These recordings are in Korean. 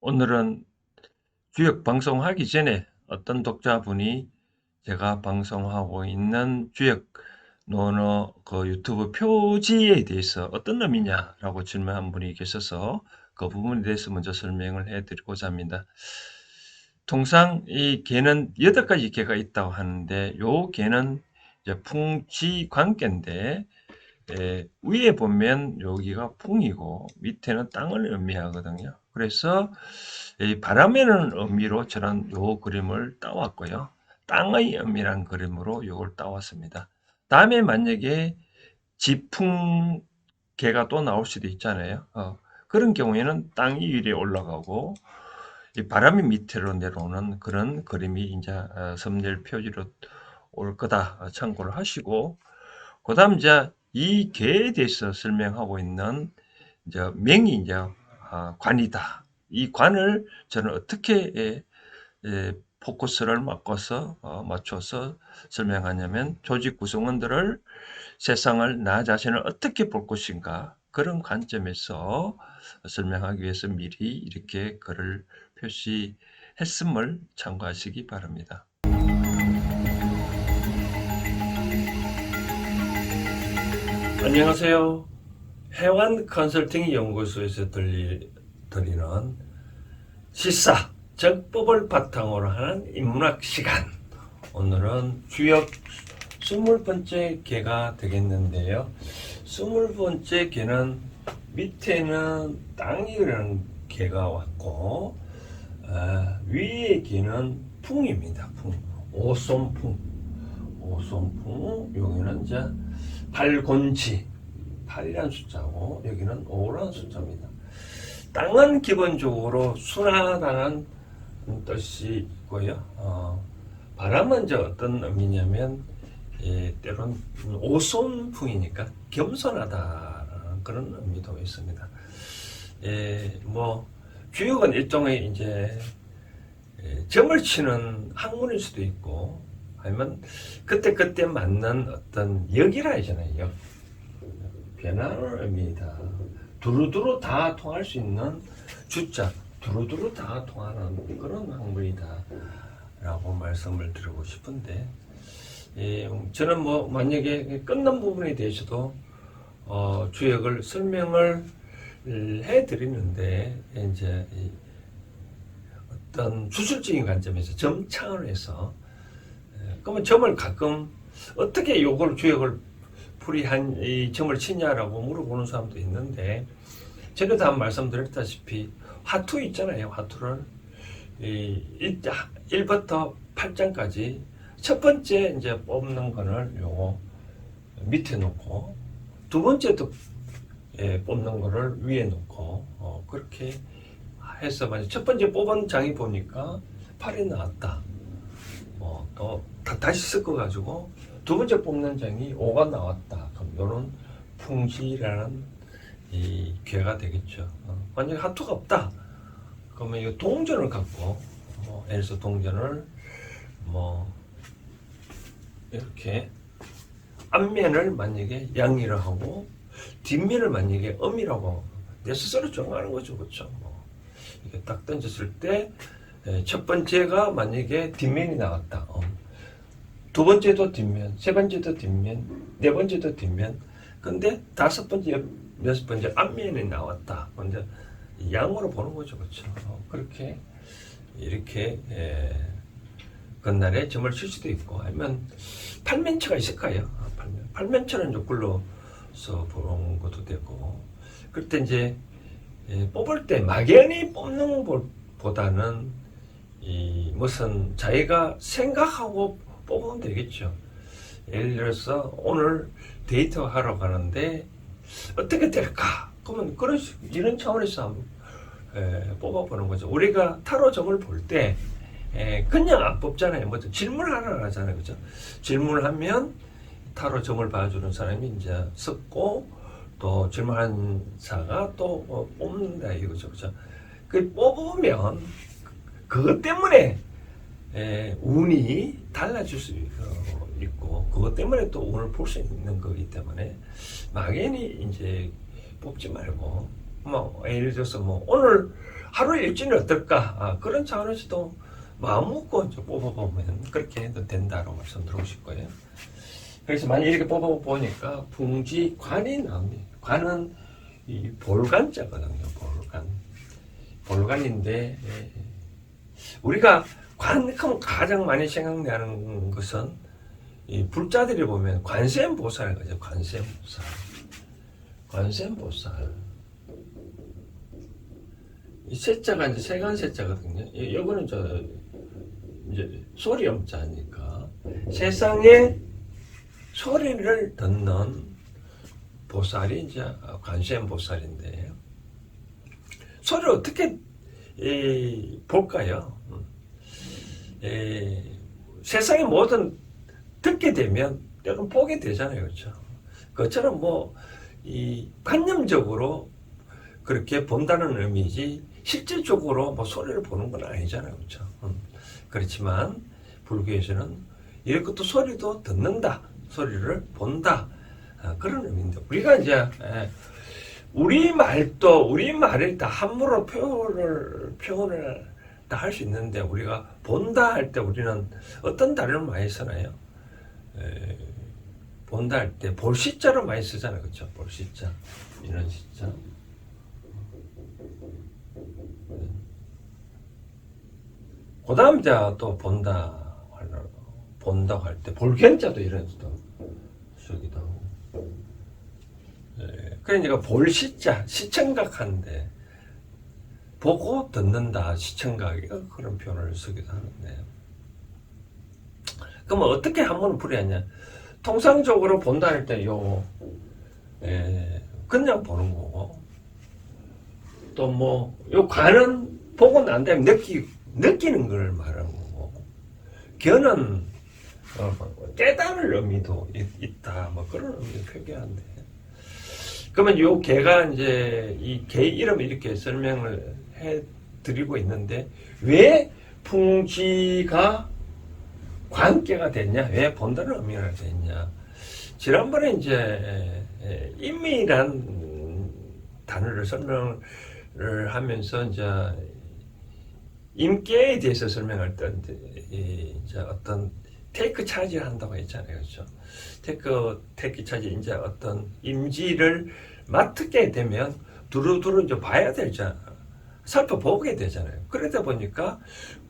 오늘은 주역 방송하기 전에 어떤 독자분이 제가 방송하고 있는 주역 논어 그 유튜브 표지에 대해서 어떤 의미냐라고 질문한 분이 계셔서 그 부분에 대해서 먼저 설명을 해드리고자 합니다. 통상 이 개는 8가지 개가 있다고 하는데 요 개는 이제 풍지관계인데 위에 보면 여기가 풍이고 밑에는 땅을 의미하거든요. 그래서 이 바람에는 의미로 저는 요 그림을 따왔고요. 땅의 의미란 그림으로 요걸 따왔습니다. 다음에 만약에 지풍계가 또 나올 수도 있잖아요. 그런 경우에는 땅이 위에 올라가고 이 바람이 밑으로 내려오는 그런 그림이 이제 섭리일 표지로 올 거다 참고를 하시고, 그 다음 이제 이 개에 대해서 설명하고 있는 이제 명이 이제 관이다. 이 관을 저는 어떻게 포커스를 맞춰서 설명하냐면, 조직 구성원들을 세상을 나 자신을 어떻게 볼 것인가, 그런 관점에서 설명하기 위해서 미리 이렇게 글을 표시했음을 참고하시기 바랍니다. 안녕하세요. 해완 컨설팅 연구소에서 드리는 시사, 정법을 바탕으로 하는 인문학 시간. 오늘은 주역 20번째 개가 되겠는데요. 20번째 개는 밑에는 땅이라는 개가 왔고, 위에 개는 풍입니다. 풍. 오손풍. 여기는 이제 팔곤치. 8이라는 숫자고, 여기는 5라는 숫자입니다. 땅은 기본적으로 순하다는 뜻이 있고요. 바람은 이제 어떤 의미냐면, 때론 오손풍이니까 겸손하다라는 그런 의미도 있습니다. 주역은 일종의 이제 점을 치는 학문일 수도 있고, 아니면 그때 맞는 어떤 역이라 하잖아요. 역. 변화를 의미다. 두루두루 다 통할 수 있는 주자, 두루두루 다 통하는 그런 학문이다 라고 말씀을 드리고 싶은데, 저는 만약에 끝난 부분에 대해서도 주역을 설명을 해드리는데, 이제 어떤 주술적인 관점에서 점 차원에서, 그러면 점을 가끔 어떻게 요걸 주역을 풀이한 이 점을 치냐라고 물어보는 사람도 있는데, 전에도 한 말씀드렸다시피 화투 있잖아요. 화투를 1부터 8장까지 첫 번째 이제 뽑는 거를 요거 밑에 놓고, 두 번째도 뽑는 거를 위에 놓고, 그렇게 해서 만약 첫 번째 뽑은 장이 보니까 8이 나왔다. 또 다시 섞어가지고 두 번째 뽑는 장이 5가 나왔다. 그럼 요런 풍지라는 이 괴가 되겠죠. 만약에 하투가 없다. 그러면 이 동전을 갖고, 예를 들어서 동전을 이렇게 앞면을 만약에 양이라고 하고 뒷면을 만약에 음이라고 내 스스로 정하는 거죠. 그렇죠? 이렇게 딱 던졌을 때 첫 번째가 만약에 뒷면이 나왔다. 두 번째도 뒷면, 세 번째도 뒷면, 네 번째도 뒷면. 근데 다섯 번째, 여섯 번째 앞면이 나왔다. 먼저 양으로 보는 거죠. 그렇죠? 그렇게 이렇게 건날에 점을 칠 수도 있고, 아니면 팔면체가 있을까요? 팔면체는 이제 굴러서 보는 것도 되고, 그럴 때 이제 뽑을 때 막연히 뽑는 것보다는 무슨 자기가 생각하고 뽑으면 되겠죠. 예를 들어서 오늘 데이트 하러 가는데 어떻게 될까? 그러면 이런 차원에서 한번 뽑아보는 거죠. 우리가 타로 점을 볼 때 그냥 안 뽑잖아요. 뭐 질문하러 가잖아요. 그죠? 질문을 하면 타로 점을 봐주는 사람이 이제 섞고, 또 질문한 사가 또 뽑는다 이거죠. 그죠? 그 뽑으면 그것 때문에 운이 달라질 수 있고, 그것 때문에 또 운을 볼 수 있는 거기 때문에 막연히 이제 뽑지 말고, 예를 들어서 오늘 하루 일진이 어떨까? 그런 차원에서도 마음 먹고 이제 뽑아보면 그렇게 해도 된다고 말씀드리고 싶고요. 그래서 만약 이렇게 뽑아보니까 풍지관이 나옵니다. 관은 이 볼간자거든요. 볼간인데, 우리가 관 하면 가장 많이 생각나는 것은 이 불자들이 보면 관세음보살인 거죠. 관세음보살. 이 세자가 이제 세간세자거든요. 이거는 이제 소리엄자니까 세상에 소리를 듣는 보살이 이제 관세음보살인데, 소리를 어떻게 볼까요? 세상의 모든 듣게 되면 때론 보게 되잖아요. 그렇죠? 그것처럼 이 관념적으로 그렇게 본다는 의미지 실질적으로 소리를 보는 건 아니잖아요. 그렇죠? 그렇지만 불교에서는 이것도 소리도 듣는다, 소리를 본다, 그런 의미인데, 우리가 이제 우리 말을 다 함부로 표현을 다 할 수 있는데, 우리가 본다 할 때 우리는 어떤 단어를 많이 쓰나요? 본다 할 때 볼시자로 많이 쓰잖아요. 그렇죠? 볼시자, 이런 시자. 그 다음 또 본다고 할 때 볼견자도 이런 수도 쓰기도 하고. 그러니까 볼시자, 시청각하는데, 보고 듣는다, 시청각, 그런 표현을 쓰기도 하는데, 그럼 어떻게 한번 풀이하냐? 통상적으로 본다 할 때 그냥 보는 거고, 또 요 관은 보고 난 다음에 느끼는 걸 말하는 거고, 견은 깨달을 의미도 있다, 그런 의미를 표기하는데, 그러면 요 개가 이제 이 개 이름을 이렇게 설명을 해 드리고 있는데, 왜 풍지가 관계가 됐냐? 왜 본다는 의미가 됐냐? 지난번에 이제 임미란 단어를 설명을 하면서 이제 임계에 대해서 설명할 때 이제 어떤 테이크 차지를 한다고 했잖아요. 그렇죠? 테이크 차지, 이제 어떤 임지를 맡게 되면 두루두루 이제 봐야 되잖아요. 살펴보게 되잖아요. 그러다 보니까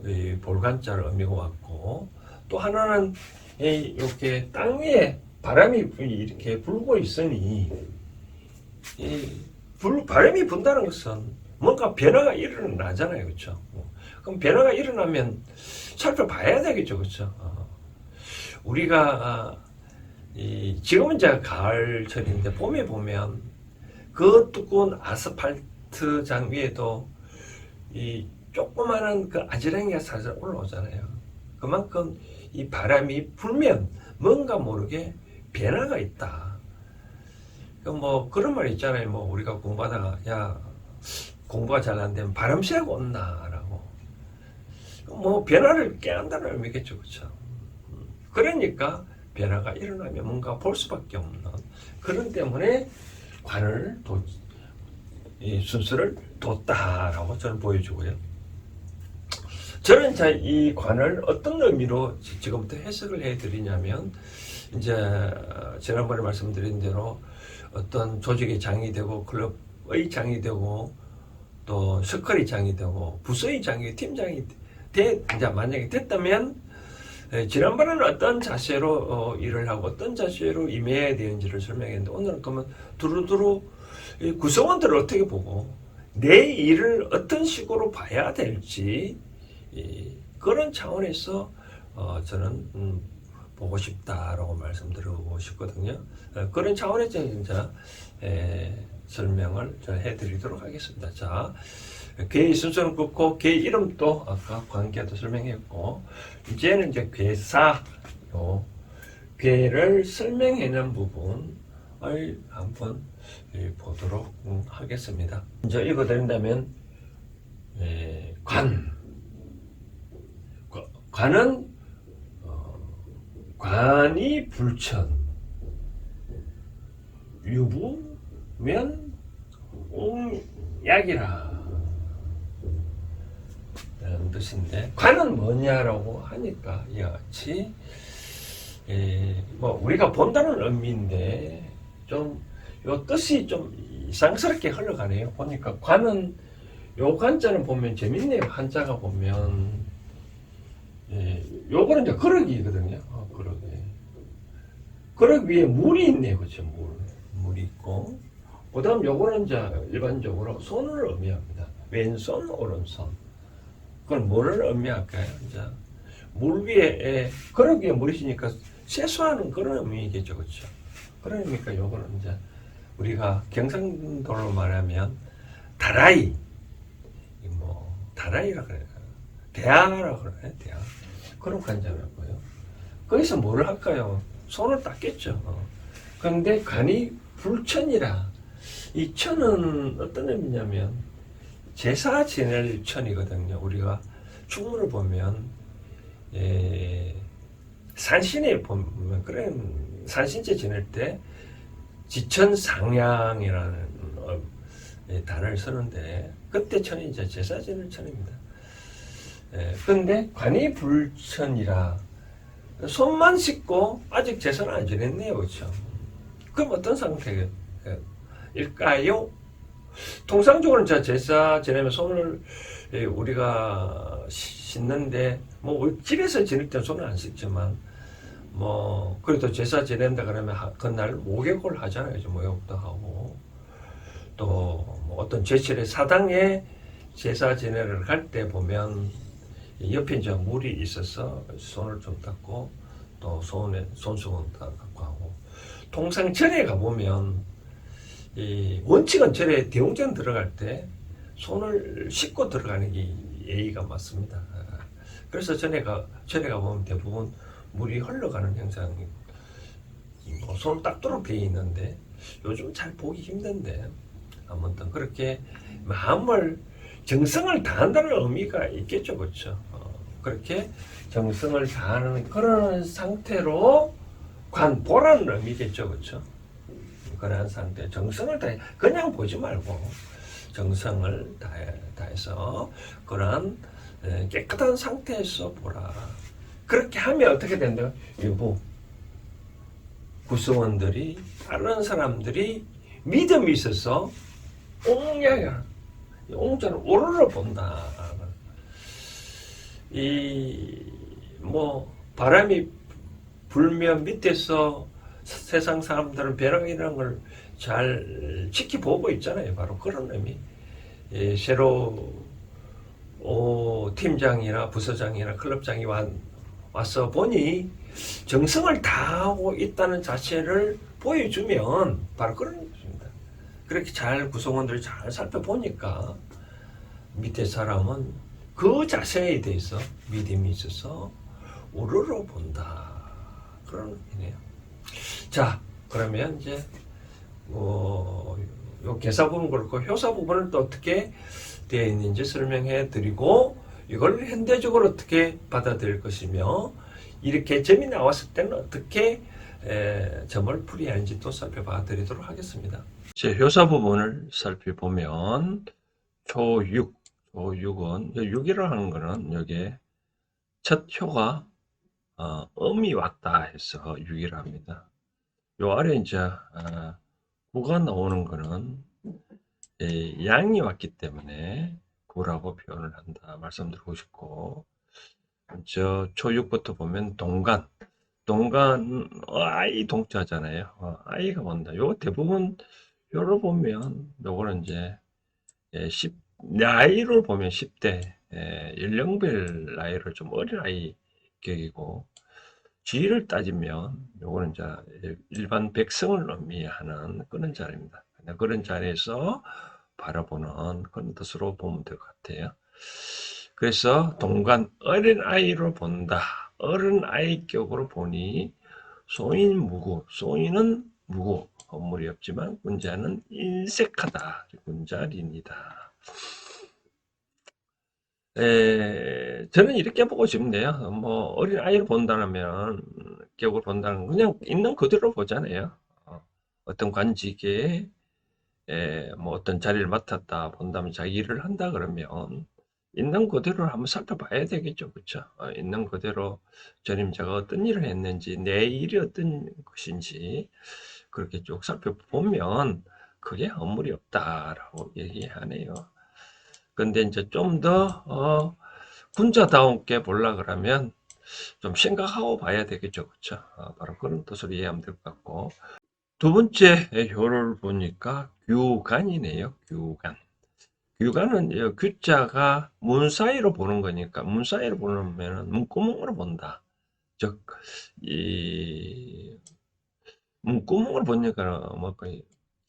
이 볼간자를 의미가 왔고, 또 하나는 이렇게 땅 위에 바람이 이렇게 불고 있으니, 바람이 분다는 것은 뭔가 변화가 일어나잖아요. 그렇죠? 그럼 변화가 일어나면 살펴봐야 되겠죠. 그렇죠? 우리가 지금은 이제 가을철인데, 봄에 보면 그 두꺼운 아스팔트장 위에도 이 조그마한 그 아지랑이가 살살 올라오잖아요. 그만큼 이 바람이 불면 뭔가 모르게 변화가 있다. 그런 말 있잖아요. 우리가 공부하다가, 야, 공부가 잘 안 되면 바람 쐬고 온나라고. 변화를 깨한다는 의미겠죠. 그렇죠? 그러니까 변화가 일어나면 뭔가 볼 수밖에 없는, 그런 때문에 관을 이 순서를 뒀다라고 저는 보여주고요. 저는 이 관을 어떤 의미로 지금부터 해석을 해드리냐면, 이제 지난번에 말씀드린 대로 어떤 조직의 장이 되고, 클럽의 장이 되고, 또 서클의 장이 되고, 부서의 장이, 팀장이 이제 만약에 됐다면, 지난번에는 어떤 자세로 일을 하고 어떤 자세로 임해야 되는지를 설명했는데, 오늘은 그러면 두루두루 구성원들을 어떻게 보고 내 일을 어떤 식으로 봐야 될지, 그런 차원에서 저는 보고 싶다라고 말씀드리고 싶거든요. 그런 차원에서 이제 설명을 해드리도록 하겠습니다. 자, 괴의 순서는 그렇고, 괴 이름도 아까 관계도 설명했고, 이제는 이제 괴사, 괴를 설명해낸 부분을 한번 보도록 하겠습니다. 이제 읽어드린다면, 관은 관이 불천, 유부면 옹약이라. 라는 뜻인데, 관은 뭐냐라고 하니까 이와 같이 뭐 우리가 본다는 의미인데 좀 요 뜻이 좀 이상스럽게 흘러가네요. 보니까 관은, 요 관자는 보면 재밌네요. 한자가 보면 요거는 이제 그릇이거든요. 그릇. 그릇 위에 물이 있네요. 그렇죠? 물이 있고, 그 다음 요거는 이제 일반적으로 손을 의미합니다. 왼손, 오른손. 그건 뭐를 의미할까요? 이제 물 위에, 그릇 위에 물이 있으니까 세수하는 그런 의미겠죠. 그렇죠? 그러니까 요거는 이제 우리가 경상도로 말하면 다라이, 뭐 다라이라 그래요. 대야라 그러네. 대야. 그런 관자라고요. 거기서 뭘 할까요? 손을 닦겠죠. 그런데 간이 불천이라. 이 천은 어떤 의미냐면 제사 지낼 천이거든요. 우리가 충무를 보면 산신에 보면 그런 산신제 지낼 때 지천상향이라는 단어를 쓰는데, 그때 천이 이제 제사 지낼 천입니다. 근데 관이 불천이라 손만 씻고 아직 제사는 안 지냈네요. 그렇죠? 그럼 어떤 상태일까요? 통상적으로는 제사 지내면 손을 우리가 씻는데, 뭐 집에서 지낼 때는 손을 안 씻지만, 뭐 그래도 제사 지낸다 그러면 그날 목욕을 하잖아요. 목욕도 하고, 또뭐 어떤 제철의 사당에 제사 지내러 갈 때 보면 옆에 이제 물이 있어서 손을 좀 닦고, 또 손수건 닦고 하고, 통상 절에 가보면 이 원칙은 절에 대웅전 들어갈 때 손을 씻고 들어가는 게 예의가 맞습니다. 그래서 절에 가보면 대부분 물이 흘러가는 현상이, 뭐 손을 닦도록 되어 있는데 요즘 잘 보기 힘든데, 아무튼 그렇게 마음을, 정성을 다한다는 의미가 있겠죠. 그렇죠? 그렇게 정성을 다하는 그런 상태로 보라는 의미겠죠. 그렇죠? 그런 상태, 정성을 다해, 그냥 보지 말고 정성을 다해서 그런 깨끗한 상태에서 보라. 그렇게 하면 어떻게 된다요? 일부 구성원들이, 다른 사람들이 믿음이 있어서 옹야야, 옹자를 오로로 본다. 뭐 바람이 불면 밑에서 세상 사람들은 벼락이라는 걸 잘 지켜보고 있잖아요. 바로 그런 의미. 새로 팀장이나 부서장이나 클럽장이 와서 보니 정성을 다하고 있다는 자체를 보여주면 바로 그런 것입니다. 그렇게 잘 구성원들이 잘 살펴보니까 밑에 사람은 그 자세에 대해서 믿음이 있어서 우러러 본다. 그런 의미네요. 자, 그러면 이제 요 개사 부분 그렇고 효사 부분을 또 어떻게 되어 있는지 설명해 드리고, 이걸 현대적으로 어떻게 받아들일 것이며, 이렇게 점이 나왔을 때는 어떻게 점을 풀이해야 하는지 또 살펴봐 드리도록 하겠습니다. 제 효사 부분을 살펴보면 초육은 6이라고 하는 거는 여기에 첫 효가 음이 왔다 해서 6이라 합니다. 요 아래 이제 9가 나오는 거는 양이 왔기 때문에 9라고 표현을 한다 말씀드리고 싶고, 저 초육부터 보면 동간 아이 동자잖아요. 아이가 온다. 요 대부분 요로 보면 요거는 이제 10 나이를 보면 10대 연령별 나이를 좀 어린 아이 격이고, 지위를 따지면 요거는 이제 일반 백성을 의미하는 그런 자리입니다. 그런 자리에서 바라보는 그런 뜻으로 보면 될 것 같아요. 그래서 동간, 어린 아이로 본다. 어른 아이격으로 보니 소인은 무고, 건물이 없지만 군자는 인색하다. 군자리니다. 저는 이렇게 보고 싶네요. 뭐 어린 아이를 본다면, 격을 본다는, 그냥 있는 그대로 보잖아요. 어떤 관직에 뭐 어떤 자리를 맡았다 본다면, 자기 일을 한다 그러면 있는 그대로 한번 살펴봐야 되겠죠. 그렇죠? 있는 그대로 전임자가 어떤 일을 했는지, 내 일이 어떤 것인지, 그렇게 쭉 살펴보면, 그게 아무리 없다라고 얘기하네요. 근데 이제 좀 더, 군자다운게 보려 그러면, 좀 생각하고 봐야 되겠죠. 그렇죠? 바로 그런 뜻으로 이해하면 될 것 같고. 두 번째 효를 보니까 규간이네요. 규간. 규간은 규자가 문 사이로 보는 거니까 문 사이로 보면 문구멍으로 본다. 즉, 이 문구멍을 보니까 뭐 거의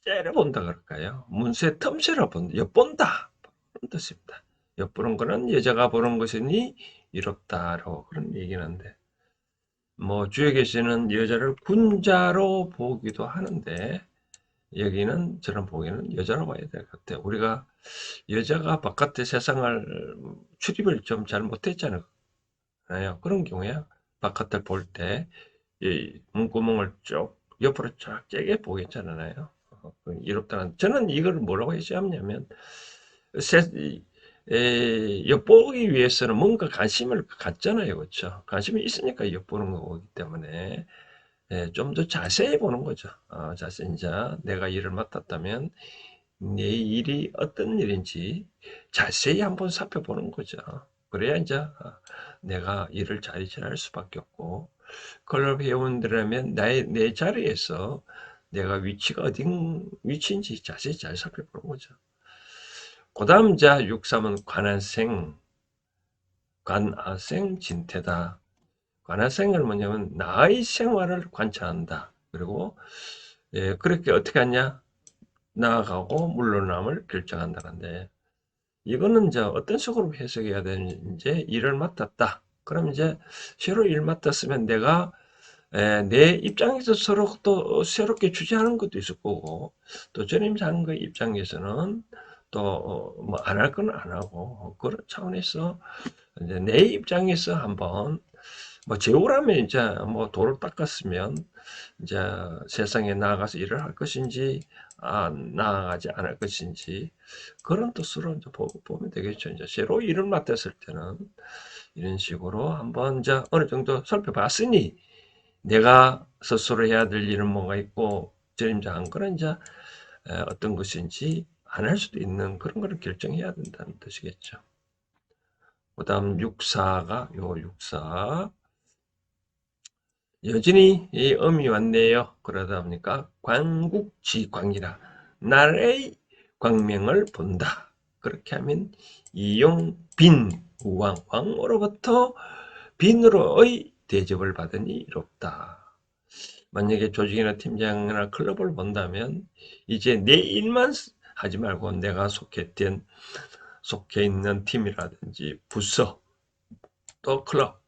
째려본다 그럴까요? 문새 틈새로 본다. 엿본다. 그런 뜻입니다. 엿보는 거는 여자가 보는 것이니 이롭다라고 그런 얘기는 한데 뭐 주에 계시는 여자를 군자로 보기도 하는데 여기는 저런 보기는 여자로 봐야 될 것 같아요. 우리가 여자가 바깥의 세상을 출입을 좀 잘 못했잖아요. 그런 경우에 바깥을 볼 때 이 문구멍을 쭉 옆으로 쫙 째게 보겠잖아요. 이롭다는 저는 이걸 뭐라고 해석하냐면 엿보기 위해서는 뭔가 관심을 갖잖아요. 그렇죠? 관심이 있으니까 엿보는 거기 때문에 좀 더 자세히 보는 거죠. 자세히 이제 내가 일을 맡았다면 내 일이 어떤 일인지 자세히 한번 살펴보는 거죠. 그래야 이제 내가 일을 잘 수밖에 없고 그걸 회원들이라면 내 자리에서 내가 위치가 어딘 위치인지 자세히 잘 살펴보는 거죠. 그 다음 자 6.3은 관아생 진태다. 관아생은 뭐냐면 나의 생활을 관찰한다. 그리고 그렇게 어떻게 하냐? 나아가고 물러남을 결정한다는데 이거는 이제 어떤 식으로 해석해야 되는지 일을 맡았다. 그럼 이제 새로 일 맡았으면 내가 내 입장에서 서로 또 새롭게 주제하는 것도 있을 거고 또 전임자의 입장에서는 또 뭐 안 할 건 안 하고 그런 차원에서 이제 내 입장에서 한번 뭐 제후라면 이제 뭐 도를 닦았으면 이제 세상에 나아가서 일을 할 것인지 나아가지 않을 것인지 그런 뜻으로 이제 보면 되겠죠. 이제 새로 일을 맡았을 때는 이런 식으로 한번 이제 어느 정도 살펴봤으니 내가 스스로 해야 될 일은 뭐가 있고 전임자 한 거는 이제 어떤 것인지 안 할 수도 있는 그런 거를 결정해야 된다는 뜻이겠죠. 그 다음 육사가 요 육사 여전히 이 음이 왔네요. 그러다 보니까 광국지광이라 나라의 광명을 본다. 그렇게 하면 이용 빈 왕 왕으로부터 빈으로의 대접을 받으니 이롭다. 만약에 조직이나 팀장이나 클럽을 본다면 이제 내 일만 하지 말고 내가 속해 있는 팀이라든지 부서 또 클럽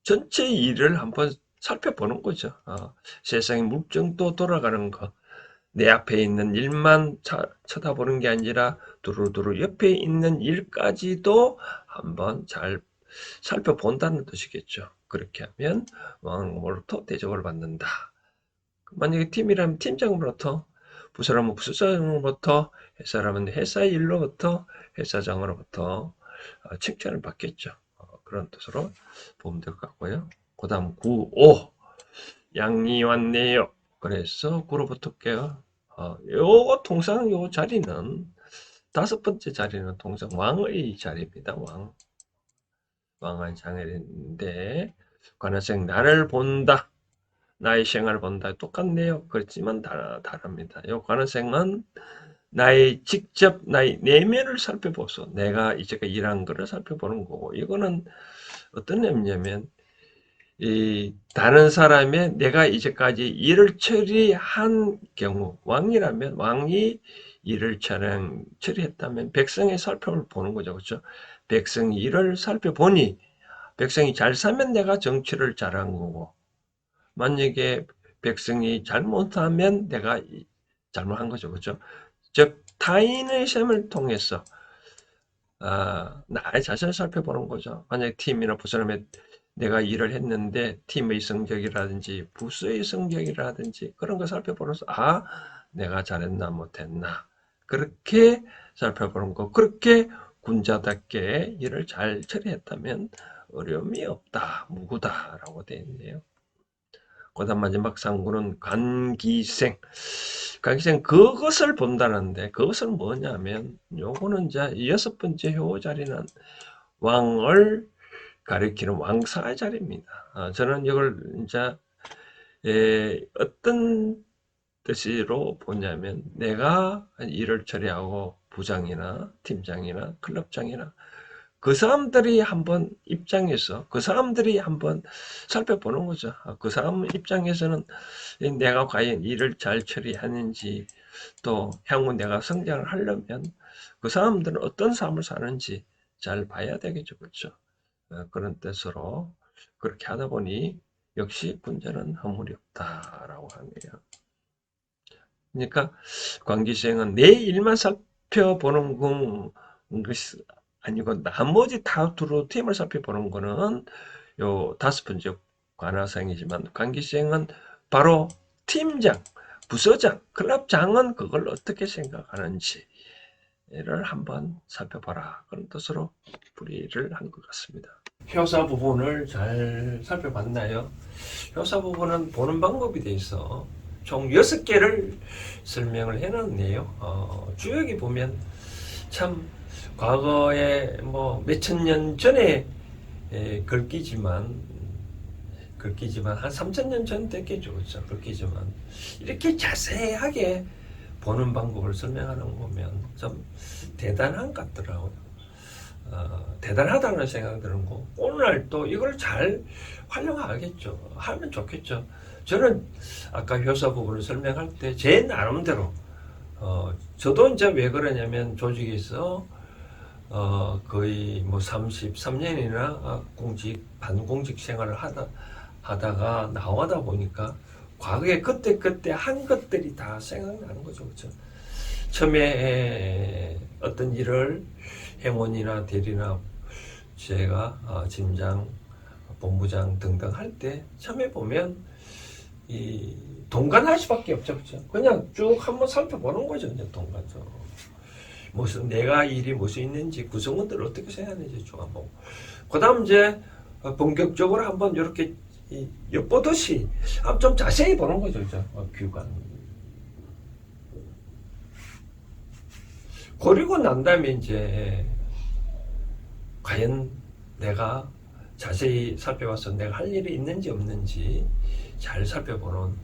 전체 일을 한번 살펴보는 거죠. 세상의 물정도 돌아가는 거. 내 앞에 있는 일만 쳐다보는 게 아니라 두루두루 옆에 있는 일까지도 한번 잘 살펴본다는 뜻이겠죠. 그렇게 하면 왕으로부터 대접을 받는다. 만약에 팀이라면 팀장으로부터, 부서라면 부서장으로부터, 회사라면 회사 일로부터, 회사장으로부터 칭찬을 받겠죠. 그런 뜻으로 보면 될 것 같고요. 그 다음 9, 5 양이 왔네요. 그래서 9로 붙을게요. 요거 통상 요 자리는 다섯 번째 자리는 통상 왕의 자리입니다. 왕의 장애인데 관할생 나를 본다. 나의 생활을 본다. 똑같네요. 그렇지만 다릅니다. 요 관할생은 나의 내면을 살펴보소. 내가 이제까지 일한 거를 살펴보는 거고 이거는 어떤 의미냐면 이 다른 사람의 내가 이제까지 일을 처리한 경우 왕이라면 왕이 일을 처리했다면 백성의 살펴를 보는 거죠. 그렇죠? 백성이 일을 살펴보니 백성이 잘 살면 내가 정치를 잘한 거고 만약에 백성이 잘못하면 내가 잘못한 거죠. 그렇죠? 즉 타인의 셈을 통해서 나의 자신을 살펴보는 거죠. 만약에 팀이나 부서람에 내가 일을 했는데 팀의 성적이라든지 부서의 성적이라든지 그런 거 살펴보면서 내가 잘했나 못했나 그렇게 살펴보는 거 그렇게 군자답게 일을 잘 처리했다면 어려움이 없다, 무구다라고 되어 있네요. 그다음 마지막 상구는 관기생. 관기생 그것을 본다는데 그것은 뭐냐면 요거는 이제 6번째 효 자리는 왕을 가리키는 왕사의 자리입니다. 저는 이걸 이제 어떤 뜻으로 보냐면 내가 일을 처리하고 부장이나 팀장이나 클럽장이나 그 사람들이 한번 입장에서 그 사람들이 한번 살펴보는 거죠. 그 사람 입장에서는 내가 과연 일을 잘 처리하는지 또 향후 내가 성장을 하려면 그 사람들은 어떤 삶을 사는지 잘 봐야 되겠죠. 그렇죠? 그런 뜻으로 그렇게 하다 보니 역시 군자는 허물이 없다라고 하네요. 그러니까 관기시행은 내 일만 살펴보는 것이 아니고 나머지 다 두루 팀을 살펴보는 거는 요 5번째 관하상이지만 관기시행은 바로 팀장, 부서장, 클럽장은 그걸 어떻게 생각하는지를 한번 살펴봐라. 그런 뜻으로 풀이를 한 것 같습니다. 효사 부분을 잘 살펴봤나요? 효사 부분은 보는 방법에 대해서 총 6개를 설명을 해놨네요. 주역이 보면 참 과거에 뭐 몇천 년 전에 글귀지만 한 3,000년 전 됐겠죠. 그렇죠? 글귀지만 이렇게 자세하게 보는 방법을 설명하는 거 보면 좀 대단한 것 같더라고요. 대단하다는 생각이 드는 거. 오늘날 또 이걸 잘 활용하겠죠. 하면 좋겠죠. 저는 아까 효사 부분을 설명할 때 제 나름대로 저도 이제 왜 그러냐면 조직에서 거의 뭐 33년이나 반공직 생활을 하다가 나오다 보니까 과거에 그때 한 것들이 다 생각나는 거죠. 그렇죠? 처음에 어떤 일을 행원이나 대리나 제가 팀장, 본부장 등등 할 때 처음에 보면 이 동감할 수밖에 없죠. 그렇죠? 그냥 쭉 한번 살펴보는 거죠. 이제 동감죠. 무슨 내가 일이 무슨 있는지 구성원들을 어떻게 생각하는지 쭉 한번. 그다음 이제 본격적으로 한번 이렇게 엿보듯이 좀 자세히 보는 거죠. 그렇죠? 규관. 그리고 난 다음에 이제 과연 내가 자세히 살펴봐서 내가 할 일이 있는지 없는지 잘 살펴보는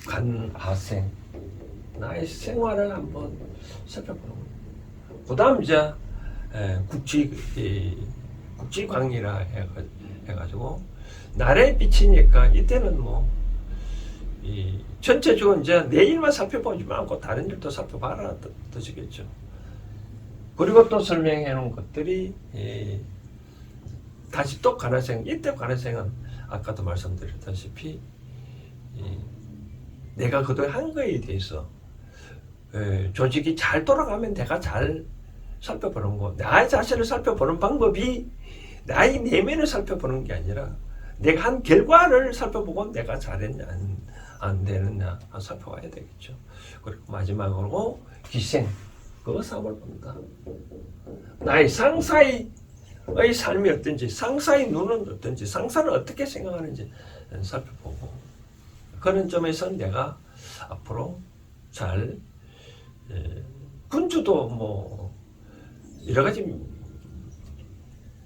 관하생, 나의 생활을 한번 살펴보는 거예요. 그 다음 이제 국지광이라 해가지고 날에 비치니까 이때는 뭐 전체적으로 이제 내 일만 살펴보지 말고 다른 일도 살펴봐라 뜻이겠죠. 그리고 또 설명해 놓은 것들이 다시 또 관하생, 이때 관하생은 아까도 말씀드렸다시피 내가 그동안 한 거에 대해서 조직이 잘 돌아가면 내가 잘 살펴보는 거, 나의 자신을 살펴보는 방법이 나의 내면을 살펴보는 게 아니라 내가 한 결과를 살펴보고 내가 잘했냐 안 되느냐 살펴봐야 되겠죠. 그리고 마지막으로 기생, 그 삶을 본다. 나의 상사의 삶이 어떤지, 상사의 눈은 어떤지, 상사는 어떻게 생각하는지 살펴보고 그런 점에서 내가 앞으로 잘 군주도 뭐 여러 가지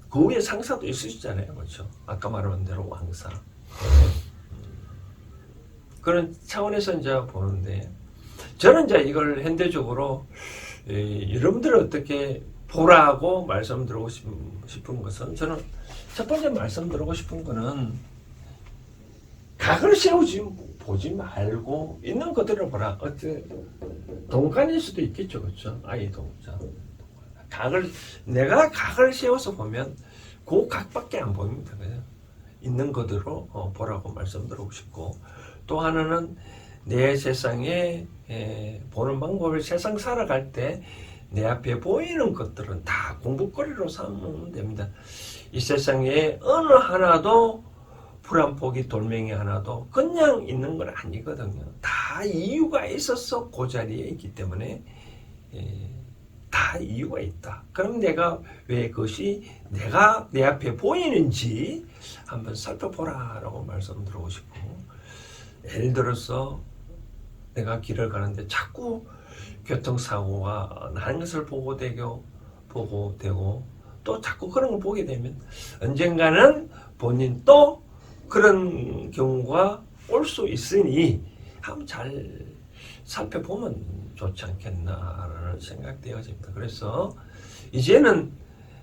그 위에 상사도 있으시잖아요. 그렇죠? 아까 말한 대로 왕사. 그런 차원에서 이제 보는데 저는 이제 이걸 현대적으로 여러분들을 어떻게 보라고 말씀드리고 싶은 것은 저는 첫 번째 말씀드리고 싶은 거는 각을 세우지 보지 말고 있는 것들을 보라. 동간일 수도 있겠죠. 그렇죠? 아이 동자. 내가 각을 세워서 보면 그 각밖에 안 보입니다. 그죠? 있는 것으로 보라고 말씀드리고 싶고 또 하나는 내 세상에 보는 방법을 세상 살아갈 때 내 앞에 보이는 것들은 다 공부거리로 삼으면 됩니다. 이 세상에 어느 하나도 풀 한 포기 돌멩이 하나도 그냥 있는 건 아니거든요. 다 이유가 있어서 그 자리에 있기 때문에 다 이유가 있다. 그럼 내가 왜 그것이 내가 내 앞에 보이는지 한번 살펴보라라고 말씀드리고 싶고, 예를 들어서 내가 길을 가는데 자꾸 교통사고가 나는 것을 보고 되고 또 자꾸 그런 걸 보게 되면 언젠가는 본인 또 그런 경우가 올 수 있으니 한번 잘 살펴보면 좋지 않겠나라는 생각되어집니다. 그래서 이제는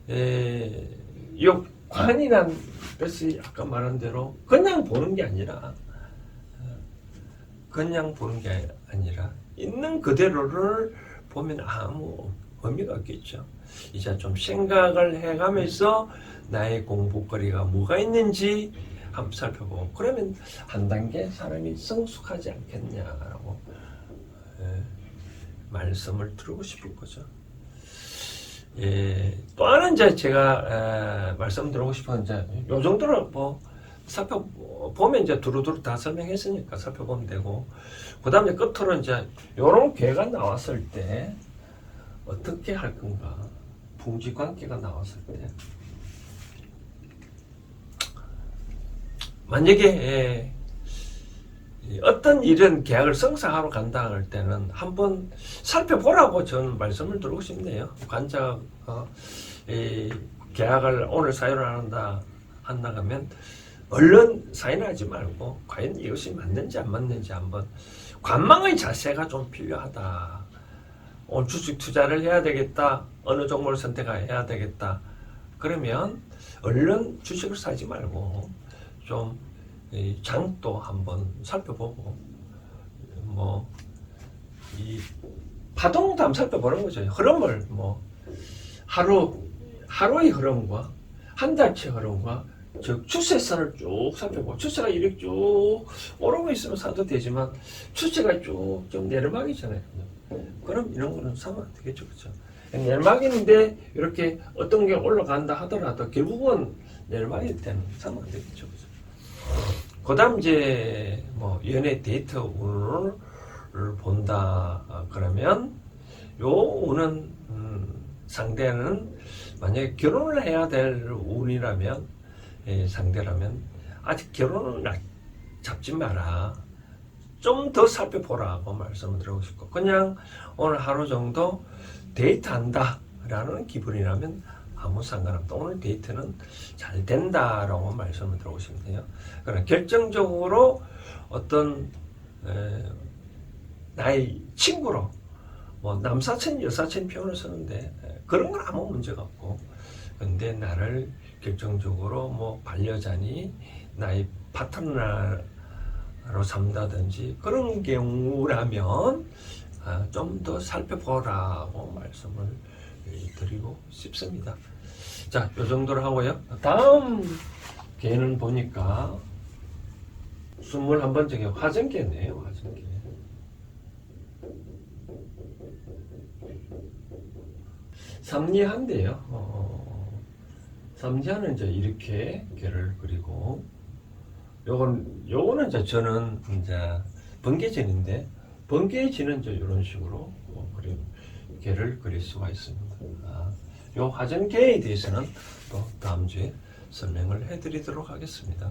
이 관이란 것이 아까 말한 대로 그냥 보는 게 아니라 있는 그대로를 보면 아무 의미가 없겠죠. 이제 좀 생각을 해가면서 나의 공부거리가 뭐가 있는지 한번 살펴보고, 그러면 한 단계 사람이 성숙하지 않겠냐라고 말씀을 드리고 싶은 거죠. 또 하나 이제 제가 말씀드리고 싶은 이제 요 정도로 뭐 살펴보면 이제 두루두루 다 설명했으니까 살펴보면 되고, 그 다음에 끝으로 이제 요런 괴가 나왔을 때 어떻게 할 건가, 풍지 관계가 나왔을 때 만약에 어떤 일은 계약을 성사하러 간다 할 때는 한번 살펴보라고 저는 말씀을 드리고 싶네요. 관자가 계약을 오늘 사유를 한다 그러면 얼른 사인하지 말고 과연 이것이 맞는지 안 맞는지 한번 관망의 자세가 좀 필요하다. 오늘 주식 투자를 해야 되겠다. 어느 종목을 선택해야 되겠다. 그러면 얼른 주식을 사지 말고 좀 장도 한번 살펴보고 뭐 이 파동도 한번 살펴보는 거죠. 흐름을 뭐 하루의 흐름과 한 달치 흐름과 즉 추세선을 쭉 살펴보고, 추세가 이렇게 쭉 오르고 있으면 사도 되지만 추세가 쭉 좀 내리막이잖아요. 그럼 이런 거는 사면 안 되겠죠. 그렇죠? 내리막인데 이렇게 어떤 게 올라간다 하더라도 결국은 내리막일 때는 사면 안 되겠죠. 그렇죠? 그 다음 이제 뭐 연애 데이트 운을 본다 그러면 요 운은 상대는 만약에 결혼을 해야 될 운이라면 상대라면 아직 결혼을 잡지 마라. 좀 더 살펴보라고 말씀을 드리고 싶고, 그냥 오늘 하루 정도 데이트한다 라는 기분이라면 아무 상관없다. 오늘 데이트는 잘 된다라고 말씀을 드리고 싶네요. 그러나 결정적으로 어떤 나의 친구로 뭐 남사친 여사친 표현을 쓰는데 그런 건 아무 문제가 없고, 근데 나를 결정적으로 뭐 반려자니 나의 파트너로 삼다든지 그런 경우라면 좀 더 살펴보라고 말씀을 드리고 싶습니다. 자, 요 정도로 하고요. 다음 개는 보니까 21번째 화전개네요. 화전개. 삼리한데요. 삼리한은 이제 이렇게 개를 그리고, 요거는 이제 저는 이제 번개진인데, 번개진은 이제 이런 식으로 개를 그릴 수가 있습니다. 요 화전개에 대해서는 또 다음 주에 설명을 해드리도록 하겠습니다.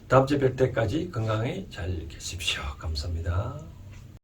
다음 주에 뵐 때까지 건강히 잘 계십시오. 감사합니다.